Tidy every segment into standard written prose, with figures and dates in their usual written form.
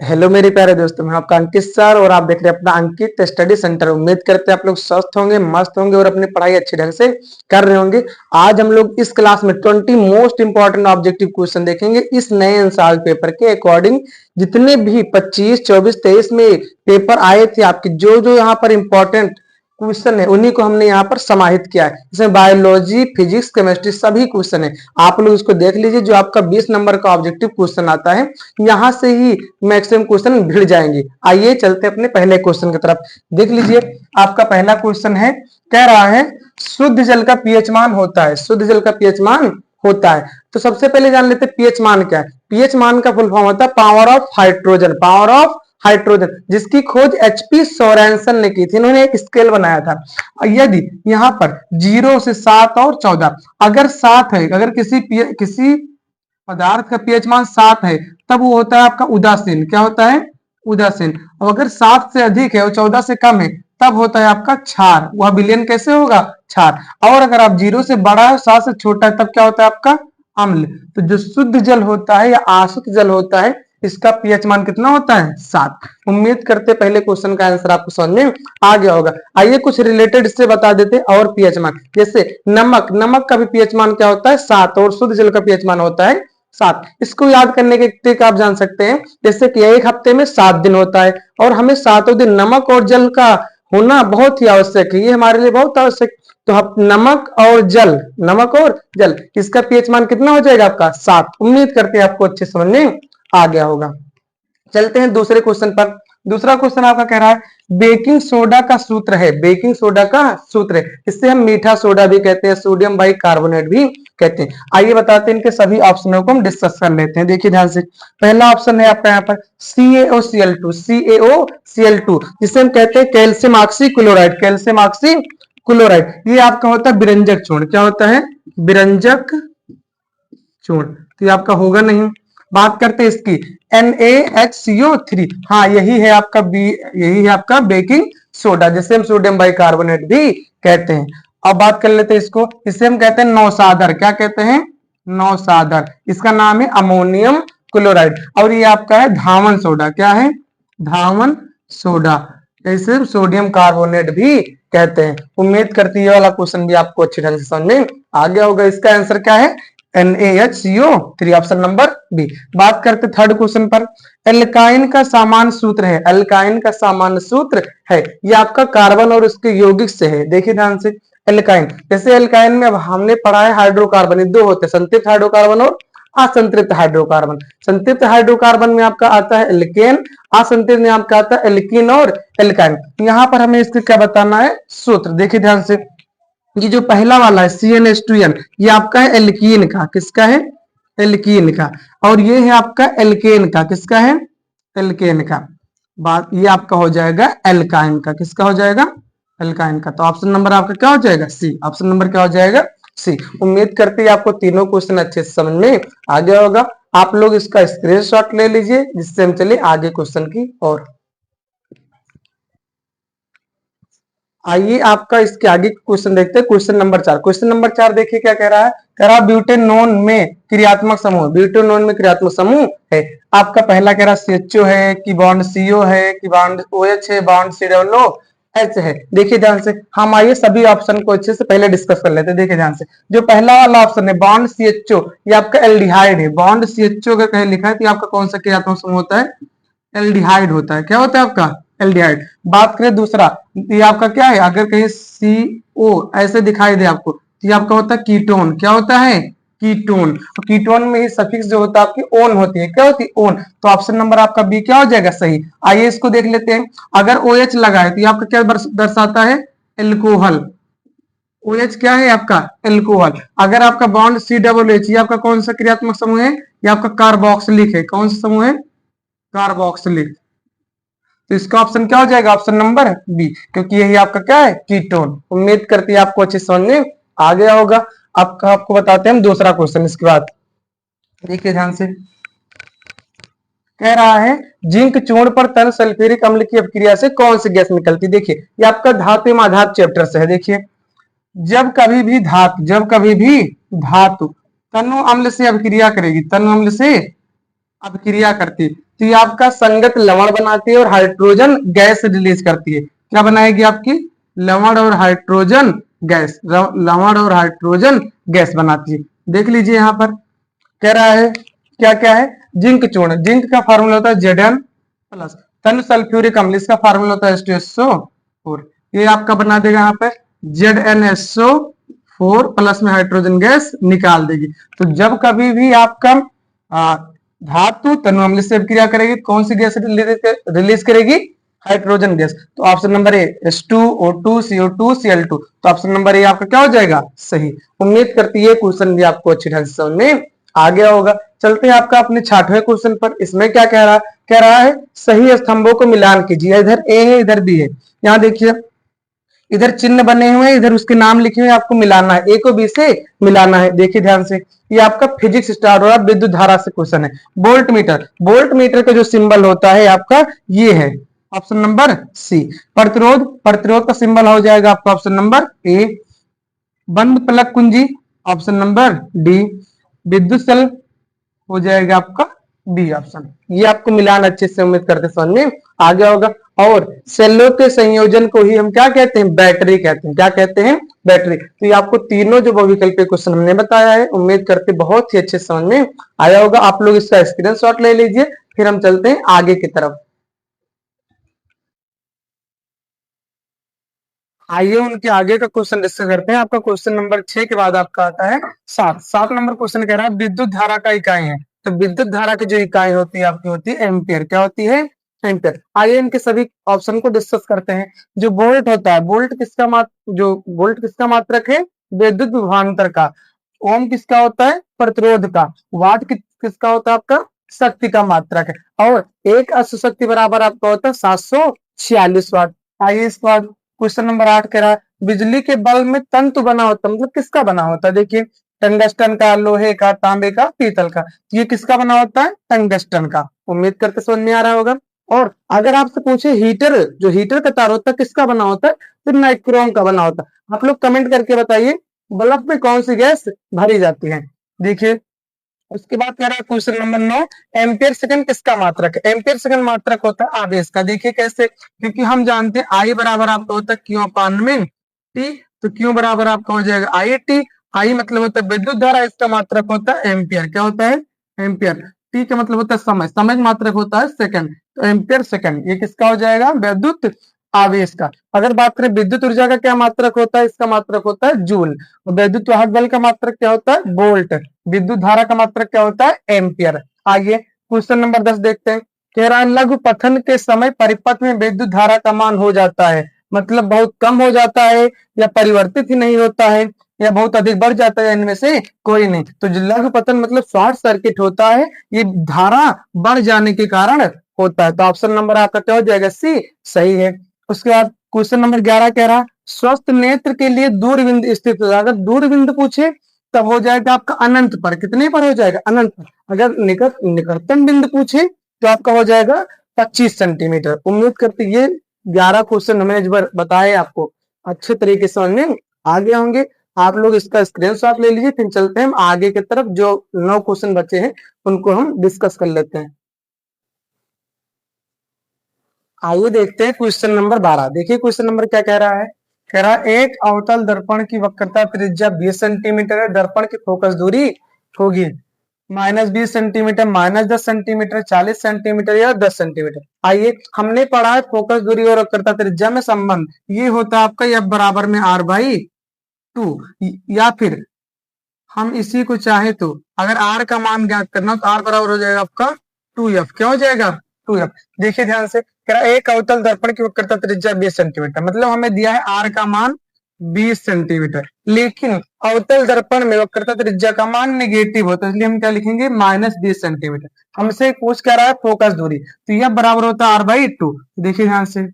Hello मेरे प्यारे दोस्तों, मैं आपका अंकित सर और आप देख रहे हैं अपना अंकित स्टडी सेंटर। उम्मीद करते हैं आप लोग स्वस्थ होंगे, मस्त होंगे और अपनी पढ़ाई अच्छे ढंग से कर रहे होंगे। आज हम लोग इस क्लास में 20 मोस्ट इंपॉर्टेंट ऑब्जेक्टिव क्वेश्चन देखेंगे इस नए साल पेपर के अकॉर्डिंग। जितने भी 25, 24, 23 में पेपर आए थे आपके, जो जो यहाँ पर इंपॉर्टेंट क्वेश्चन है उन्हीं को हमने यहाँ पर समाहित किया है। इसमें बायोलॉजी, फिजिक्स, केमिस्ट्री सभी क्वेश्चन है। आप लोग इसको देख लीजिए, जो आपका 20 नंबर का ऑब्जेक्टिव क्वेश्चन आता है यहाँ से ही मैक्सिमम क्वेश्चन भिड़ जाएंगे। आइए चलते अपने पहले क्वेश्चन की तरफ। देख लीजिए, आपका पहला क्वेश्चन है, कह रहा है शुद्ध जल का पीएच मान होता है। शुद्ध जल का पीएच मान होता है, तो सबसे पहले जान लेते हैं पीएच मान क्या है। पीएच मान का फुल फॉर्म होता है power of hydrogen. Power of hydrogen, जिसकी खोज एचपी सोरेनसन ने की थी। इन्होंने एक स्केल बनाया था। यदि यहाँ पर 0 से 7 और 14, अगर 7 है, अगर किसी पदार्थ का पीएच मान 7 है, तब वो होता है आपका उदासीन। क्या होता है? उदासीन। और अगर 7 से अधिक है और 14 से कम है, तब होता है आपका क्षार। वह विलयन कैसे होगा? क्षार। और अगर आप 0 से बड़ा है, 7 से छोटा है, तब क्या होता है आपका? अम्ल। तो जो शुद्ध जल होता है या आसुत जल होता है, इसका पीएच मान कितना होता है? 7। उम्मीद करते पहले क्वेश्चन का आंसर आपको समझ में आ गया होगा। आइए कुछ रिलेटेड इससे बता देते और पीएच मान। जैसे नमक, नमक का भी पीएच मान क्या होता है? 7। और शुद्ध जल का पीएच मान होता है 7। इसको याद करने के ट्रिक आप जान सकते हैं, जैसे कि एक हफ्ते में 7 दिन होता है और हमें 7 दिन नमक और जल का होना बहुत ही आवश्यक है। ये हमारे लिए बहुत आवश्यक। तो हम नमक और जल, नमक और जल, इसका पीएच मान कितना हो जाएगा आपका? 7। उम्मीद करते हैं आपको अच्छे समझ में आ गया होगा। चलते हैं दूसरे क्वेश्चन पर। दूसरा क्वेश्चन आपका कह रहा है बेकिंग सोडा का सूत्र है। बेकिंग सोडा का सूत्र है, इससे हम मीठा सोडा भी कहते हैं, सोडियम बाइकार्बोनेट भी कहते हैं। आइए बताते हैं, इनके सभी ऑप्शनों को हम डिस्कस कर लेते हैं। देखिए ध्यान से, पहला ऑप्शन है आपका यहाँ पर CaOCl2। CaOCl2 जिसे हम कहते हैं calcium oxy chloride. Calcium oxy chloride, ये आपका होता है विरंजक चूर्ण। क्या होता है? विरंजक चूर्ण। तो ये आपका होगा नहीं। बात करते हैं इसकी NaHCO3। हाँ, यही है आपका यही है आपका बेकिंग सोडा, जिसे हम सोडियम बाइकार्बोनेट भी कहते हैं। अब बात कर लेते हैं इसको, इसे हम कहते हैं नौसादर। क्या कहते हैं? नौसादर। इसका नाम है अमोनियम क्लोराइड। और ये आपका है धावन सोडा। क्या है? धावन सोडा। इसे सोडियम कार्बोनेट भी कहते हैं। उम्मीद करती है ये वाला क्वेश्चन भी आपको अच्छी ढंग से समझ में आ गया होगा। इसका आंसर क्या है? NaHCO3, option number B. बात करते थर्ड क्वेश्चन पर। एल्काइन का सामान्य सूत्र है। एल्काइन का सामान्य सूत्र है, ये आपका कार्बन और उसके यौगिक से है। देखिए ध्यान से, एल्काइन, जैसे एल्काइन में अब हमने पढ़ा है हाइड्रोकार्बन, दो होते हैं, संतृप्त हाइड्रोकार्बन और असंतृप्त हाइड्रोकार्बन। संतृप्त हाइड्रोकार्बन में आपका आता है एल्केन, असंतृप्त में आपका आता है एल्कीन और एल्काइन। यहाँ पर हमें इसका क्या बताना है? सूत्र। देखिए ध्यान से, ये जो पहला वाला है CnH2n, ये आपका है एल्कीन का। किसका है? एल्कीन का। और ये है आपका एल्केन का। किसका है? एल्केन का। बात ये आपका हो जाएगा एल्काइन का। किसका हो जाएगा? एल्काइन का। तो ऑप्शन नंबर आपका क्या हो जाएगा? सी। ऑप्शन नंबर क्या हो जाएगा? सी। उम्मीद करते हैं आपको तीनों क्वेश्चन अच्छे से समझ में आ गया होगा। आप लोग इसका स्क्रीनशॉट ले लीजिए, जिससे हम चले आगे क्वेश्चन की ओर। आइए आपका इसके आगे क्वेश्चन देखते हैं, क्वेश्चन नंबर 4। क्वेश्चन नंबर 4 देखिए क्या कह रहा है। कह रहा ब्यूटेनोन में क्रियात्मक समूह। ब्यूटेनोन में क्रियात्मक समूह है। आपका पहला कह रहा CHO है कि बॉन्ड CO है कि बॉन्ड OH है, बॉन्ड COOH है। देखिए ध्यान से, हम आइए सभी ऑप्शन को अच्छे से पहले डिस्कस कर लेते हैं। देखिए ध्यान से, जो पहला वाला ऑप्शन है बॉन्ड CHO, ये आपका एल्डिहाइड है। बॉन्ड CHO का कहीं लिखा है तो आपका कौन सा क्रियात्मक समूह होता है? एल्डिहाइड होता है। क्या होता है आपका? एल्डिहाइड। बात करें दूसरा, ये आपका क्या है? अगर कहीं CO ऐसे दिखाई दे आपको, तो ये आपका होता है कीटोन। क्या होता है? कीटोन। तो कीटोन में ही सफिक्स जो होता है आपकी ओन होती है। क्या होती है? ओन। तो ऑप्शन नंबर आपका बी क्या हो जाएगा? सही। आइए इसको देख लेते हैं। अगर OH लगा है तो ये आपका क्या दर्शाता है? एल्कोहल। OH क्या है आपका? एल्कोहल। अगर आपका बॉन्ड COOH, ये आपका कौन सा क्रियात्मक समूह है? ये आपका कार्बोक्सिलिक है। कौन सा समूह है? कार्बोक्सिलिक। तो इसका ऑप्शन क्या हो जाएगा? ऑप्शन नंबर बी, क्योंकि यही आपका क्या है? कीटोन। उम्मीद करती है आपको अच्छे समझ में आ गया होगा। आपको बताते हैं हम दूसरा क्वेश्चन इसके बाद। देखिए ध्यान से, कह रहा है जिंक चूर्ण पर तरल सल्फ्यूरिक अम्ल की अभिक्रिया से कौन सी गैस निकलती है। देखिए ये आपका धातु एवं आधात चैप्टर से है। देखिए, जब कभी भी धातु तनु अम्ल से अभिक्रिया करेगी, तनु अम्ल से अभिक्रिया करती, तो ये आपका संगत लवण बनाती है और हाइड्रोजन गैस रिलीज करती है। क्या बनाएगी आपकी? लवण और हाइड्रोजन गैस, लवण और हाइड्रोजन गैस बनाती है। देख लीजिए यहाँ पर कह रहा है क्या क्या है, जिंक चूर्ण, जिंक का फार्मूला होता है Zn+, तन सल्फ्यूरिक अम्ल, इसका फार्मूला होता है H2SO4। ये आपका बना देगा यहाँ पे ZnSO4 प्लस में हाइड्रोजन गैस निकाल देगी। तो जब कभी भी आपका धातु तनु अम्ल से क्रिया करेगी, कौन सी गैस रिलीज करेगी? Hydrogen gas. तो option number A H2O2 CO2 Cl2। तो ऑप्शन नंबर ए आपका क्या हो जाएगा? सही। उम्मीद करती है क्वेश्चन भी आपको अच्छी ढंग से समझ में आ गया होगा। चलते हैं आपका अपने 6वें क्वेश्चन पर। इसमें क्या कह रहा है सही स्तंभों को मिलान कीजिए। इधर ए है, इधर बी है। यहाँ देखिए इधर चिन्ह बने हुए हैं, इधर उसके नाम लिखे हुए, आपको मिलाना है, ए को बी से मिलाना है। देखिए ध्यान से, ये आपका फिजिक्स स्टार्ट हो रहा है, विद्युत धारा से क्वेश्चन है। वोल्ट मीटर, वोल्ट मीटर का जो सिंबल होता है आपका ये है ऑप्शन नंबर सी। प्रतिरोध, प्रतिरोध का सिंबल हो जाएगा आपका ऑप्शन नंबर ए। बंद प्लग कुंजी ऑप्शन नंबर डी। विद्युत सेल हो जाएगा आपका बी ऑप्शन। ये आपको मिलान अच्छे से उम्मीद करते समझ में आ गया होगा। और सेलों के संयोजन को ही हम क्या कहते हैं? बैटरी कहते हैं। क्या कहते हैं? बैटरी। तो ये आपको तीनों जो बहुविकल्पीय क्वेश्चन हमने बताया है, उम्मीद करते बहुत ही अच्छे समझ में आया होगा। आप लोग इसका स्क्रीनशॉट ले लीजिए, फिर हम चलते हैं आगे की तरफ। आइए उनके आगे का क्वेश्चन डिस्कस करते हैं। आपका क्वेश्चन नंबर 6 के बाद आपका आता है 7 नंबर क्वेश्चन कह रहा है विद्युत धारा का इकाई है। तो विद्युत धारा की जो इकाई होती है आपकी होती है एम्पियर। क्या होती है? एम्पियर। आइए इनके सभी ऑप्शन को डिस्कस करते हैं। जो वोल्ट होता है, जो वोल्ट किसका मात्रक है? विद्युत विभवांतर का। ओम किसका होता है? प्रतिरोध का। वाट किसका होता है? आपका शक्ति का मात्रक है। और एक अश्व शक्ति बराबर आपका होता है 746 वाट। आइए इसके बाद क्वेश्चन नंबर 8 कह रहा है बिजली के बल्ब में तंतु बना होता है, मतलब किसका बना होता है? देखिए टंगस्टन का, लोहे का, तांबे का, पीतल का। ये किसका बना होता है? टंगस्टन का। उम्मीद करते समझ में आ रहा होगा। और अगर आपसे पूछे हीटर, जो हीटर का तार होता है किसका बना होता है? तो नाइक्रोम का बना होता है। आप लोग कमेंट करके बताइए बल्ब में कौन सी गैस भरी जाती है। देखिए उसके बाद कह रहा है क्वेश्चन नंबर 9 एम्पियर सेकंड किसका मात्रक है? एम्पियर सेकंड मात्रक होता है आवेश का। देखिए कैसे, क्योंकि हम जानते हैं आई बराबर आपका होता है क्यू अपान में टी। तो क्यू बराबर आपका हो जाएगा आई टी। आई मतलब होता है विद्युत धारा, इसका मात्रक होता है एम्पियर। क्या होता है? एम्पियर। टी का मतलब होता है समय, समय का मात्रक होता है सेकंड। तो एम्पियर सेकंड ये किसका हो जाएगा? विद्युत आवेश का। अगर बात करें विद्युत ऊर्जा का क्या मात्रक होता है? इसका मात्रक होता है जूल। विद्युत वाहक बल का मात्रक क्या होता है? वोल्ट। विद्युत धारा का मात्रक क्या होता है? एम्पियर। आइए क्वेश्चन नंबर 10 देखते हैं। कह रहा है लघु पथन के समय परिपथ में विद्युत धारा का मान हो जाता है, मतलब बहुत कम हो जाता है, या परिवर्तित ही नहीं होता है, या बहुत अधिक बढ़ जाता है, इनमें से कोई नहीं। तो जो लघु पतन मतलब शॉर्ट सर्किट होता है, ये धारा बढ़ जाने के कारण होता है। तो ऑप्शन नंबर आपका क्या हो जाएगा? सी सही है। उसके बाद क्वेश्चन नंबर 11 कह रहा स्वस्थ नेत्र के लिए दूरबिंदु स्थित होगा। अगर दूरबिंदु पूछे तब हो जाएगा आपका अनंत पर। कितने पर हो जाएगा? अनंत पर। अगर निकटतम बिंदु पूछे तो आपका हो जाएगा 25 सेंटीमीटर। उम्मीद करते ये 11 क्वेश्चन हमने इस बार बताए आपको अच्छे तरीके से समझ में आ गए होंगे। आप लोग इसका स्क्रीनशॉट ले लीजिए, फिर चलते हैं हम आगे की तरफ। जो 9 क्वेश्चन बचे हैं उनको हम डिस्कस कर लेते हैं। आइए देखते हैं क्वेश्चन नंबर 12। देखिए क्वेश्चन नंबर क्या कह रहा है। कह रहा है एक अवतल दर्पण की वक्रता त्रिज्या 20 सेंटीमीटर है। दर्पण की फोकस दूरी होगी -20 सेंटीमीटर, -10 सेंटीमीटर, 40 सेंटीमीटर या 10 सेंटीमीटर। आइए हमने पढ़ा है फोकस दूरी और वक्रता त्रिज्या में संबंध। ये होता है आपका एफ बराबर में r/2। या फिर हम इसी को चाहे तो अगर r का मान ज्ञात करना तो r बराबर हो जाएगा आपका 2f। क्या हो जाएगा? 2f। देखिए ध्यान से, एक अवतल दर्पण की वक्रता त्रिज्या 20 सेंटीमीटर, मतलब हमें दिया है r का मान 20 सेंटीमीटर, लेकिन अवतल दर्पण में वक्रता त्रिज्या का मान नेगेटिव होता है, इसलिए हम क्या लिखेंगे? -20 सेंटीमीटर। हमसे पूछ क्या रहा है? फोकस दूरी। तो यह बराबर होता है r/2। देखिए ध्यान से,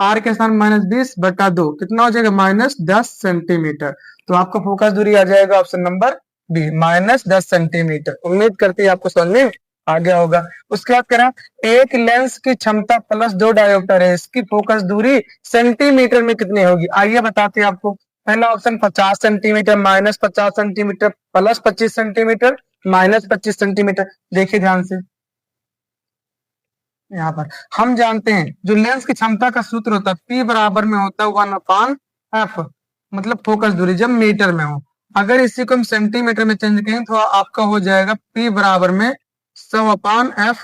r के स्थान -20/2 कितना हो जाएगा? -10 सेंटीमीटर। तो आपका फोकस दूरी आ जाएगा ऑप्शन नंबर बी, -10 सेंटीमीटर। उम्मीद करते हैं आपको समझ में आ गया होगा। उसके बाद कह एक लेंस की क्षमता +2 डायोप्टर है, इसकी फोकस दूरी सेंटीमीटर में कितनी होगी? आइए बताते हैं आपको। पहला option 50 centimetre, -50 centimetre, +25 centimetre, -25 centimetre. देखिए ध्यान से, यहाँ पर हम जानते हैं जो लेंस की क्षमता का सूत्र होता है P बराबर में होता है 1/f, मतलब फोकस दूरी जब मीटर में हो। अगर इसी को हम सेंटीमीटर में चेंज करें तो आपका हो जाएगा P बराबर में 100/f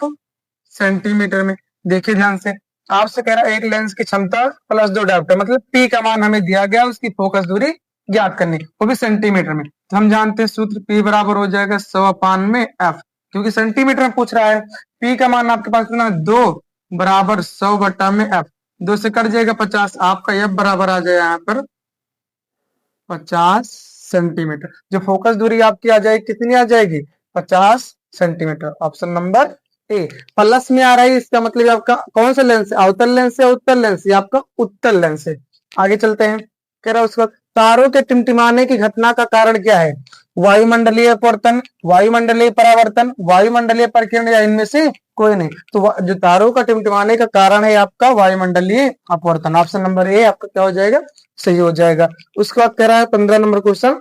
सेंटीमीटर में। देखिए ध्यान से, आपसे कह रहा है एक लेंस की क्षमता प्लस 2 डायोप्टर, मतलब P का मान हमें दिया गया, उसकी फोकस दूरी ज्ञात करनी, वो भी सेंटीमीटर में। तो हम जानते हैं सूत्र P बराबर हो जाएगा 100/f, क्योंकि सेंटीमीटर में पूछ रहा है। P का मान आपके पास कितना है 2 बराबर 100/f, 2 से कट जाएगा 50, आपका F बराबर आ जाएगा यहाँ पर 50 सेंटीमीटर। जो फोकस दूरी आपकी आ जाएगी कितनी आ जाएगी 50 सेंटीमीटर। ऑप्शन नंबर ए। प्लस में आ रहा है, इसका मतलब आपका कौन सा लेंस है, अवतल लेंस है उत्तल लेंस, या आपका उत्तल लेंस है। आगे चलते हैं, कह रहा है उसका तारों के टिमटिमाने की घटना का कारण क्या है, वायुमंडलीय अपवर्तन, वायुमंडलीय परावर्तन, वायुमंडलीय प्रकीर्णन, या इनमें से कोई नहीं। तो जो तारों का टिमटिमाने का कारण है आपका वायुमंडलीय अपवर्तन। ऑप्शन नंबर ए आपका क्या हो जाएगा, सही हो जाएगा। उसके बाद कह रहा है 15 नंबर क्वेश्चन,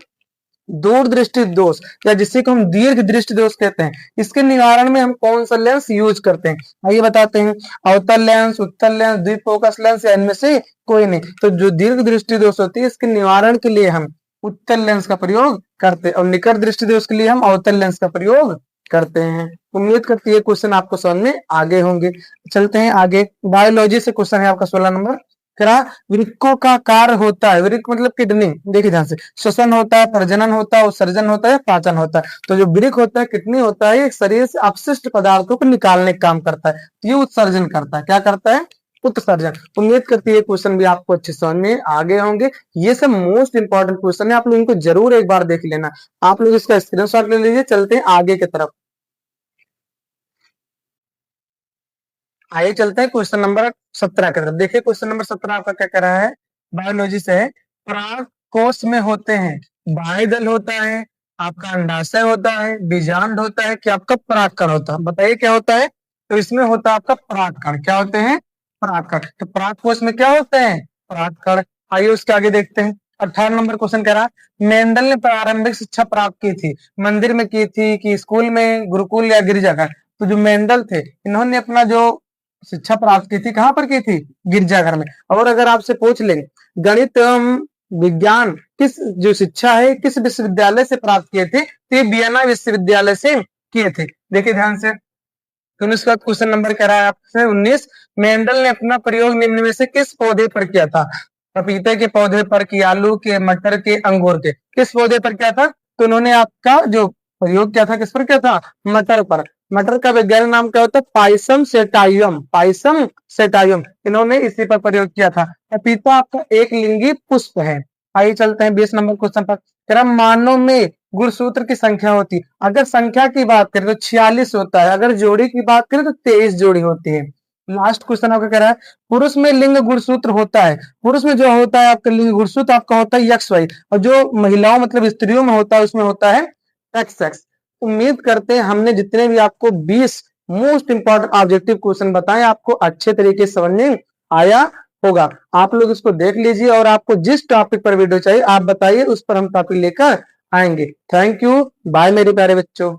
दूरदृष्टि दोष या जिसे को हम दीर्घ दृष्टि दोष कहते हैं, इसके निवारण में हम कौन सा लेंस यूज करते हैं, आइए बताते हैं। अवतल लेंस, उत्तल लेंस, द्विफोकस लेंस, या इनमें से कोई नहीं। तो जो दीर्घ दृष्टि दोष होती है इसके निवारण के लिए हम उत्तल लेंस का प्रयोग करते हैं, और निकट दृष्टि दोष के लिए हम अवतल लेंस का प्रयोग करते हैं। उम्मीद करती है क्वेश्चन आपको समझ में आगे होंगे। चलते हैं आगे, बायोलॉजी से क्वेश्चन है आपका 16 नंबर। करा वृक्कों का कार्य होता है, वृक्क मतलब किडनी, देखिए ध्यान से, श्वसन होता है, प्रजनन होता है, उत्सर्जन होता है, पाचन होता है। तो जो वृक्क होता है, किडनी होता है, एक शरीर से अपशिष्ट पदार्थों को निकालने का काम करता है, ये उत्सर्जन करता है। क्या करता है, उत्सर्जन। उम्मीद करती है क्वेश्चन भी आपको अच्छे समझ में आगे होंगे। ये सब मोस्ट इंपॉर्टेंट क्वेश्चन है, आप लोग इनको जरूर एक बार देख लेना। आप लोग इसका स्क्रीनशॉट ले लीजिए। चलते हैं आगे की तरफ, आइए चलते हैं क्वेश्चन नंबर 17 की तरफ। देखिए क्वेश्चन नंबर 17 आपका क्या कह रहा है, बायोलॉजी से है। पराग कोश में होते हैं बाह्य दल होता है, आपका अंडाशय होता है, बीजांड होता है, कि आपका परागकण होता है, बताइए क्या होता है। तो इसमें होता है आपका परागकण। क्या होते हैं, परागकण। तो पराग कोश में क्या होते हैं, परागकण। आइए उसके आगे देखते हैं। 18 नंबर क्वेश्चन कह रहा है, मेंडल ने प्रारंभिक शिक्षा प्राप्त की थी, मंदिर में की थी कि स्कूल में, गुरुकुल या गिरजाघर। तो जो मेंडल थे, इन्होंने अपना जो शिक्षा प्राप्त की थी कहां पर की थी, गिरजाघर में। और अगर आपसे पूछ लें गणित एवं विज्ञान किस जो शिक्षा है किस विश्वविद्यालय से प्राप्त किए थे, तो ये वियना विश्वविद्यालय से किए थे। देखिए ध्यान से, तो उसका क्वेश्चन नंबर कह रहा है आपसे 19, मेंडल ने अपना प्रयोग निम्न में से किस पौधे पर किया था, पपीते के पौधे पर, की आलू के, मटर के, अंगूर के, किस पौधे पर किया था। तो उन्होंने आपका जो प्रयोग किया था किस पर किया था, मटर पर। मटर का वैज्ञानिक नाम क्या होता है, पाइसम सेटाइयम, पाइसम सेटाइयम, इन्होंने इसी पर प्रयोग किया था। पपीता आपका एक लिंगी पुष्प है। आइए चलते हैं 20 नंबर क्वेश्चन पर। कह रहा मानव में गुणसूत्र की संख्या होती, अगर संख्या की बात करें तो 46 होता है, अगर जोड़ी की बात करें तो 23 जोड़ी होती है। लास्ट क्वेश्चन आपका कह रहा है, पुरुष में लिंग गुणसूत्र होता है, पुरुष में जो होता है आपका लिंग गुणसूत्र आपका होता है एक्स वाई, और जो महिलाओं मतलब स्त्रियों में होता है उसमें होता है एक्स एक्स। उम्मीद करते हैं हमने जितने भी आपको 20 मोस्ट इंपॉर्टेंट ऑब्जेक्टिव क्वेश्चन बताए आपको अच्छे तरीके से समझ में आया होगा। आप लोग इसको देख लीजिए, और आपको जिस टॉपिक पर वीडियो चाहिए आप बताइए, उस पर हम टॉपिक लेकर आएंगे। थैंक यू, बाय मेरे प्यारे बच्चों।